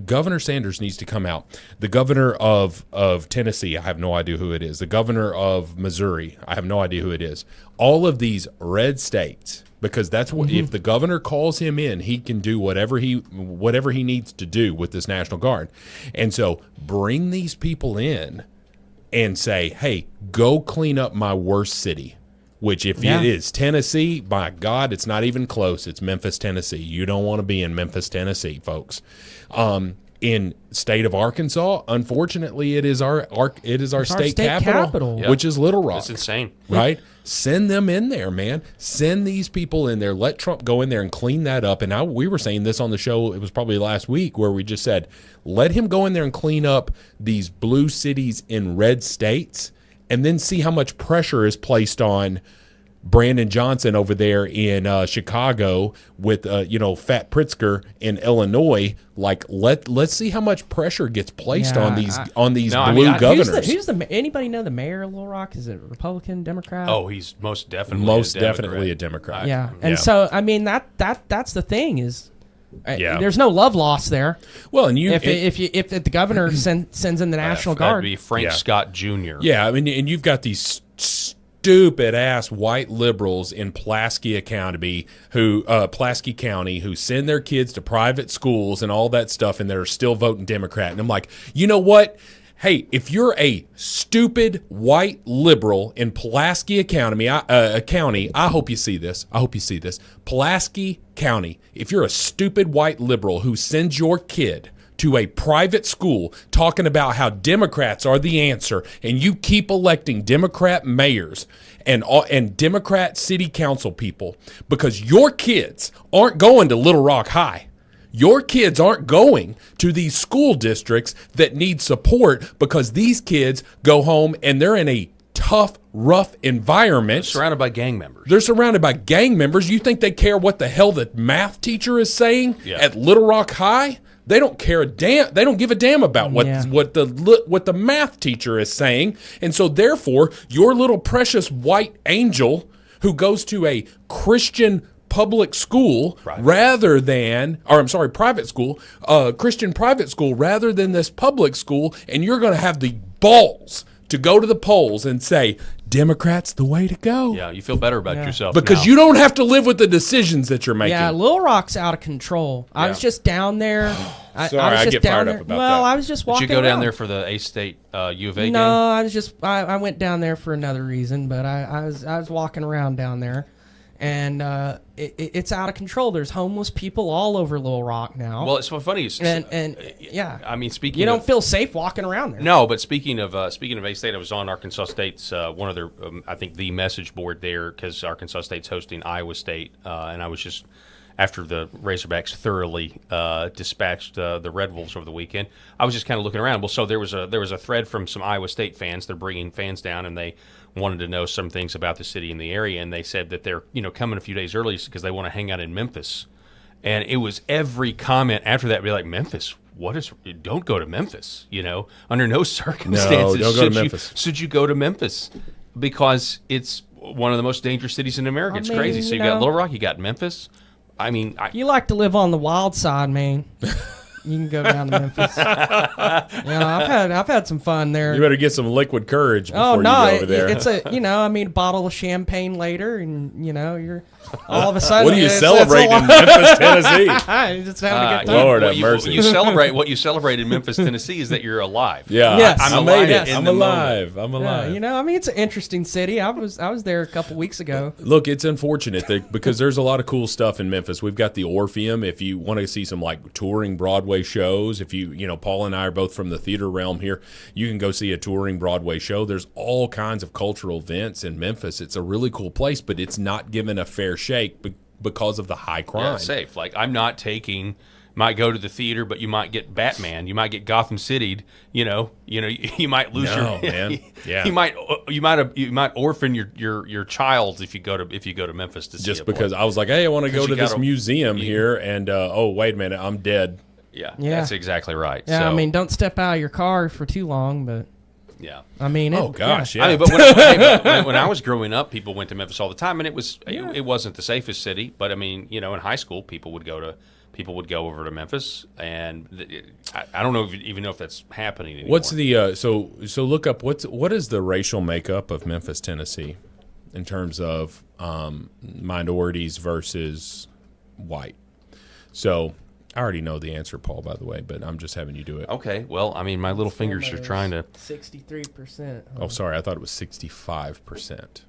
Governor Sanders needs to come out. The governor of Tennessee, I have no idea who it is. The governor of Missouri, I have no idea who it is. All of these red states, because that's what if the governor calls him in, he can do whatever he needs to do with this National Guard. And so bring these people in and say, hey, go clean up my worst city. Which if it is Tennessee, by God, it's not even close. It's Memphis, Tennessee. You don't want to be in Memphis, Tennessee, folks. In state of Arkansas, unfortunately, it is our state capital. Which is Little Rock. That's insane. Right? Send them in there, man. Send these people in there. Let Trump go in there and clean that up. And we were saying this on the show, it was probably last week, where we just said, let him go in there and clean up these blue cities in red states, and then see how much pressure is placed on Brandon Johnson over there in Chicago with Fat Pritzker in Illinois. Like let's see how much pressure gets placed on these blue governors. Anybody know the mayor of Little Rock? Is it Republican, Democrat? Oh, he's most definitely a Democrat. Yeah, and so I mean that's the thing is. There's no love lost there. Well, and if the governor sends in the National Guard, that'd be Frank Scott Jr. Yeah, I mean, and you've got these stupid ass white liberals in Pulaski County who send their kids to private schools and all that stuff, and they're still voting Democrat. And I'm like, you know what? Hey, if you're a stupid white liberal in Pulaski County, I hope you see this. Pulaski County, if you're a stupid white liberal who sends your kid to a private school talking about how Democrats are the answer, and you keep electing Democrat mayors and Democrat city council people because your kids aren't going to Little Rock High. Your kids aren't going to these school districts that need support because these kids go home and they're in a tough, rough environment. They're surrounded by gang members. You think they care what the hell the math teacher is saying at Little Rock High? They don't care a damn. They don't give a damn about what the math teacher is saying. And so therefore, your little precious white angel who goes to a Christian public school private school, Christian private school rather than this public school, and you're going to have the balls to go to the polls and say, Democrats the way to go. Yeah, you feel better about yourself because now. You don't have to live with the decisions that you're making. Yeah, Little Rock's out of control. I was just down there. I get fired up about that. Well, I was just walking Did you go down around. there for the A-State U of A game? No, I was just I went down there for another reason, but I was walking around down there. And it's out of control. There's homeless people all over Little Rock now. Well, it's so funny. I mean, you don't feel safe walking around there. No, but speaking of A-State, I was on Arkansas State's one of their I think the message board there because Arkansas State's hosting Iowa State, and I was just after the Razorbacks thoroughly dispatched the Red Wolves over the weekend. I was just kind of looking around. Well, so there was a thread from some Iowa State fans. They're bringing fans down, and they wanted to know some things about the city and the area, and they said that they're coming a few days early because they want to hang out in Memphis. And it was every comment after that be like, Memphis, don't go to Memphis, under no circumstances don't go to Memphis. should you go to Memphis because it's one of the most dangerous cities in America. It's crazy. So you got Little Rock, you got Memphis. I mean, you like to live on the wild side, man. You can go down to Memphis. I've had some fun there. You better get some liquid courage before you go over there. It's a bottle of champagne later, and you're all of a sudden. What are you celebrating in Memphis, Tennessee? Just having a good time. Lord have mercy. What you celebrate in Memphis, Tennessee, is that you're alive. Yeah, yes. I'm alive. I'm alive. Yeah, it's an interesting city. I was there a couple weeks ago. Look, it's unfortunate because there's a lot of cool stuff in Memphis. We've got the Orpheum. If you want to see some touring Broadway shows, if Paul and I are both from the theater realm here, you can go see a touring Broadway show. There's all kinds of cultural events in Memphis. It's a really cool place, but it's not given a fair shake because of the high crime. Yeah, safe. Like I'm not taking. Might go to the theater, but you might get Batman. You might get Gotham City'd. You might lose your. Man. Yeah. you might orphan your child if you go to Memphis to see just it. because I was like, hey, I want to go to this museum here, and wait a minute, I'm dead. Yeah, that's exactly right. Yeah, so, don't step out of your car for too long, but. Yeah. I mean, Oh gosh, yeah. I mean, but when I was growing up, people went to Memphis all the time, and it wasn't the safest city. But I mean, in high school, people would go over to Memphis, and I don't even know if that's happening anymore. What's the so look up what is the racial makeup of Memphis, Tennessee, in terms of minorities versus white? So I already know the answer, Paul, by the way, but I'm just having you do it. Okay. Well, I mean, my little fingers are trying to. 63%. Oh, sorry, I thought it was 65%.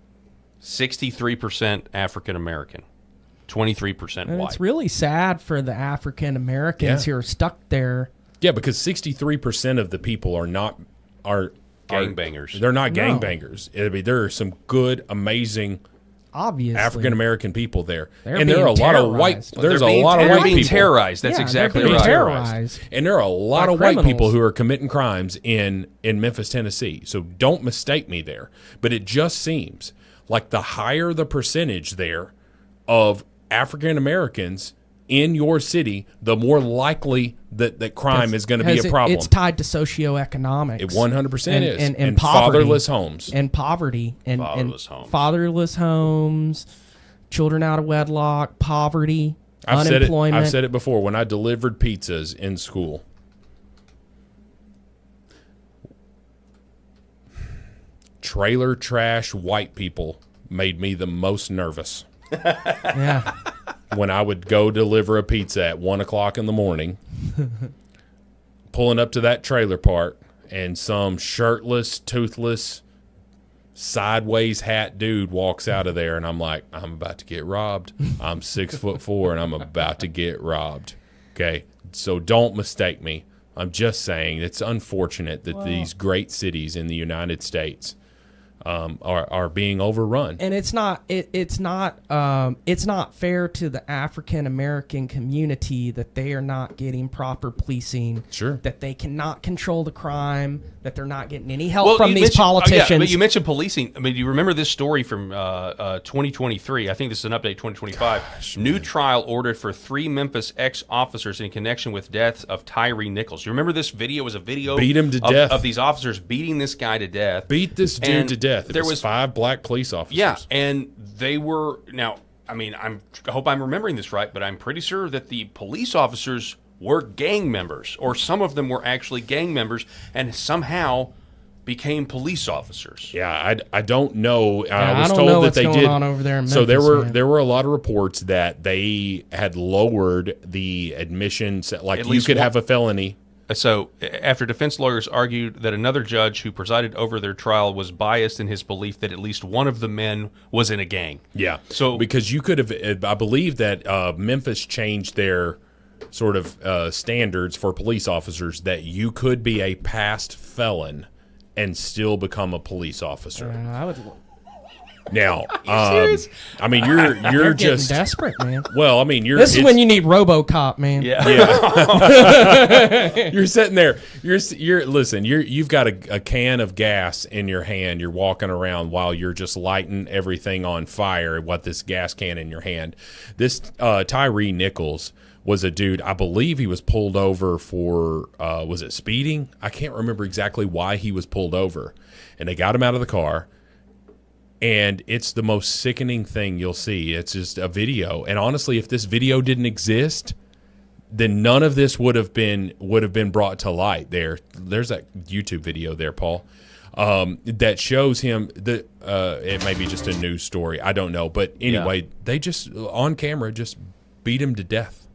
63% African American, 23% And white. it's really sad for the African Americans who are stuck there. Yeah, because 63% of the people are Gangbangers. They're not No. gangbangers. I mean, there are some good, amazing Obviously, African American people there, They're and there are a being lot of white. terrorized. There's a lot of they're white being people. terrorized. That's Yeah, exactly they're being right. terrorized. And there are a lot By of white people criminals. who are committing crimes in Memphis, Tennessee. So don't mistake me there. But it just seems like the higher the percentage there of African Americans in your city, the more likely that crime is going to be a problem. It's tied to socioeconomics. It 100% is. And poverty. Fatherless homes. And poverty. And Fatherless homes. Fatherless homes, children out of wedlock, poverty, unemployment. I've said it before when I delivered pizzas in school. Trailer trash white people made me the most nervous. Yeah. When I would go deliver a pizza at 1 o'clock in the morning, pulling up to that trailer park, and some shirtless, toothless, sideways hat dude walks out of there, and I'm like, I'm about to get robbed. I'm 6'4", and I'm about to get robbed. Okay, so don't mistake me. I'm just saying it's unfortunate that these great cities in the United States are being overrun. And it's not fair to the African American community that they are not getting proper policing. Sure. That they cannot control the crime. That they're not getting any help from these politicians. Yeah, but you mentioned policing. I mean, do you remember this story from 2023? I think this is an update 2025. New trial ordered for 3 Memphis ex-officers in connection with death of Tyree Nichols. You remember this video? It was a video Beat him to death. Of these officers beating this guy to death. Beat this dude And to death. There was 5 black police officers. Yeah, and they were now. I mean, I hope I'm remembering this right, but I'm pretty sure that the police officers were gang members, or some of them were actually gang members, and somehow became police officers. Yeah, I don't know. I was don't told know that what's they going did. on over there in So Memphis, there were a lot of reports that they had lowered the admissions. Like At you least could one- have a felony. So, after defense lawyers argued that another judge who presided over their trial was biased in his belief that at least one of the men was in a gang. Yeah. So, because you could have, I believe that Memphis changed their sort of standards for police officers that you could be a past felon and still become a police officer. I would. Now, serious? I mean, They're you're getting just desperate, man. well. I mean, This is when you need RoboCop, man. yeah. You're sitting there. You've got a can of gas in your hand. You're walking around while you're just lighting everything on fire. What this gas can in your hand. This Tyree Nichols was a dude. I believe he was pulled over for was it speeding? I can't remember exactly why he was pulled over, and they got him out of the car. And it's the most sickening thing you'll see. It's just a video. And honestly, if this video didn't exist, then none of this would have been brought to light. There's that YouTube video there, Paul, that shows him. It may be just a news story. I don't know. But anyway, They just, on camera, just beat him to death.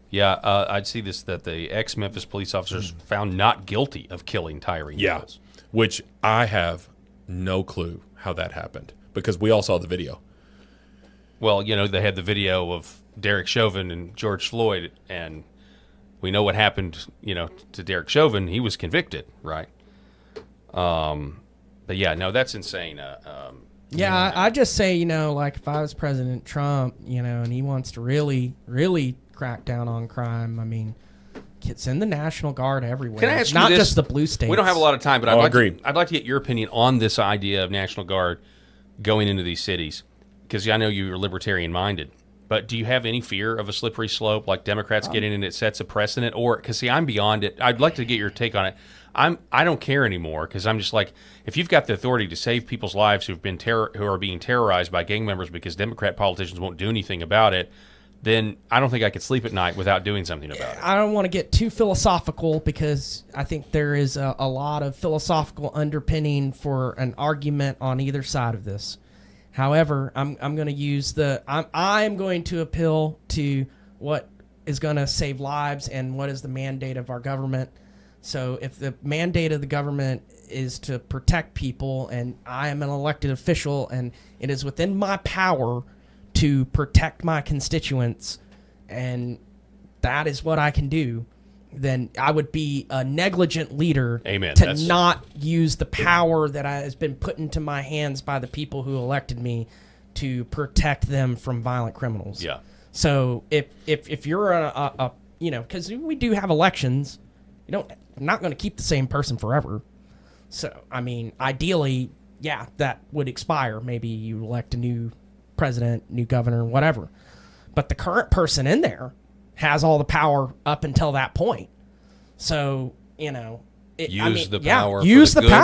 Yeah, I'd see this, that the ex-Memphis police officers found not guilty of killing Tyree Nichols. Which I have no clue how that happened, because we all saw the video. Well, they had the video of Derek Chauvin and George Floyd, and we know what happened, to Derek Chauvin. He was convicted, right? But yeah, no, that's insane. Yeah, I just say, like if I was President Trump, and he wants to really, really crack down on crime, I mean, send the National Guard everywhere. Can I ask you Not this? just the blue states. We don't have a lot of time, but Agreed. I'd like to get your opinion on this idea of National Guard going into these cities, because I know you're libertarian-minded. But do you have any fear of a slippery slope, like Democrats getting in, it sets a precedent? Or, because, see, I'm beyond it. I'd like to get your take on it. I don't care anymore, because I'm just like, if you've got the authority to save people's lives who are being terrorized by gang members because Democrat politicians won't do anything about it, then I don't think I could sleep at night without doing something about it. I don't want to get too philosophical, because I think there is a lot of philosophical underpinning for an argument on either side of this. However, I'm going to use I'm going to appeal to what is going to save lives and what is the mandate of our government. So if the mandate of the government is to protect people, and I am an elected official, and it is within my power to protect my constituents, and that is what I can do, then I would be a negligent leader. Amen. To not use the power that has been put into my hands by the people who elected me to protect them from violent criminals. Yeah. So if you're a because we do have elections, not going to keep the same person forever. So, I mean, ideally, yeah, that would expire. Maybe you elect a new president, new governor, whatever. But the current person in there has all the power up until that point. So, use the power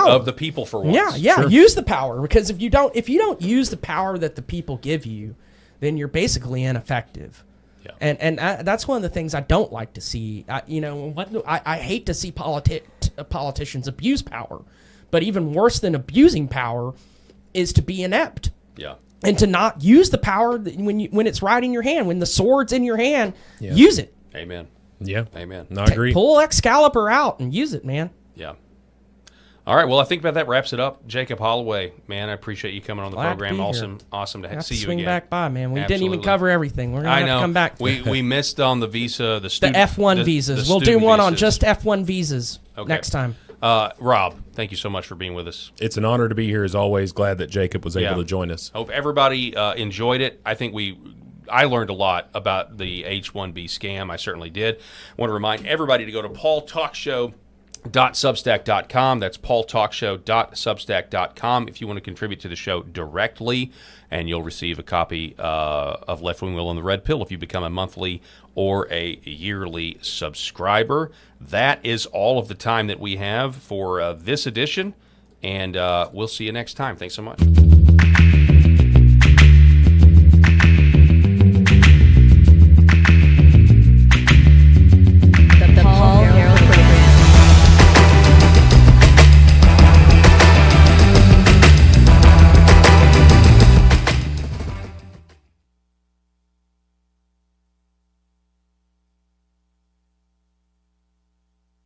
of the people for once. Yeah, sure. Use the power, because if you don't use the power that the people give you, then you're basically ineffective. Yeah. And that's one of the things I don't like to see. I hate to see politicians abuse power, but even worse than abusing power is to be inept. Yeah. And to not use the power when it's right in your hand, when the sword's in your hand, use it. Amen. Yeah. Amen. No, I agree. Pull Excalibur out and use it, man. Yeah. All right. Well, I think about that wraps it up. Jacob Holloway, man, I appreciate you coming on the program. Awesome to see you swing again. Back by, man. We didn't even cover everything. We're gonna have to come back. We missed on the visa, the F1 visas. We'll do one on just F1 visas next time. Rob, thank you so much for being with us. It's an honor to be here, as always. Glad that Jacob was able to join us. Hope everybody enjoyed it. I think I learned a lot about the H1-B scam. I certainly did. I want to remind everybody to go to paultalkshow.substack.com. That's paultalkshow.substack.com if you want to contribute to the show directly, and you'll receive a copy of Left Wing Will and the Red Pill if you become a monthly or a yearly subscriber. That is all of the time that we have for this edition, and we'll see you next time. Thanks so much.